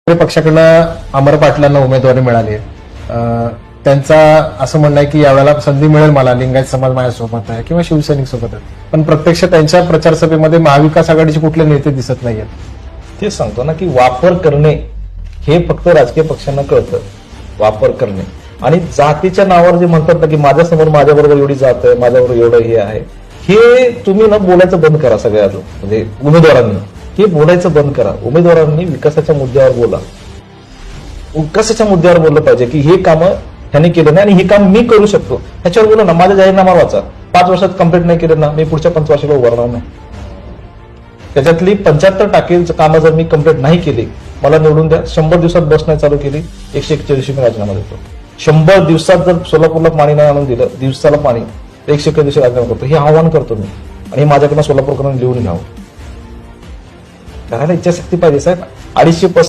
पक्षाकडनं अमर पाटलांना उमेदवारी मिळाली आहे. त्यांचा असं म्हणणं आहे की यावेळेला संधी मिळेल मला, लिंगायत समाज माझ्यासोबत आहे किंवा शिवसैनिक सोबत आहे, पण प्रत्यक्ष त्यांच्या प्रचार सभेमध्ये महाविकास आघाडीचे कुठले नेते दिसत नाहीयेत. तेच सांगतो ना की वापर करणे हे फक्त राजकीय पक्षांना कळतं. वापर करणे आणि जातीच्या नावावर जे म्हणतात ना की माझ्यासमोर माझ्याबरोबर एवढी जात आहे, माझ्याबरोबर एवढं हे आहे, हे तुम्ही ना बोलायचं बंद करा. सगळ्यात म्हणजे उमेदवारांनी हे बोलायचं बंद करा. उमेदवारांनी विकासाच्या मुद्द्यावर बोला. विकासाच्या मुद्द्यावर बोललं पाहिजे की हे कामं ह्यांनी केलं नाही आणि हे काम मी करू शकतो ह्याच्यावर बोला ना. माझा जाहीरनामा वाचा. 5 वर्षात कंप्लीट नाही केलं ना, मी पुढच्या 5 वर्षाला उभारणार नाही. त्याच्यातली 75% कामं जर मी कंप्लीट नाही केली, मला निवडून द्या. 100 दिवसात बस नाही चालू केली, 141 मी राजीनामा देतो. 100 दिवसात जर सोलापूरला पाणी नाही आणून दिलं, दिवसाला पाणी, 141 दिवशी राजीनामा करतो. हे आव्हान करतो मी आणि हे माझ्याकडनं सोलापूरकडून लिहून घ्यावं. करायला इच्छाशक्ती पाहिजे साहेब. 250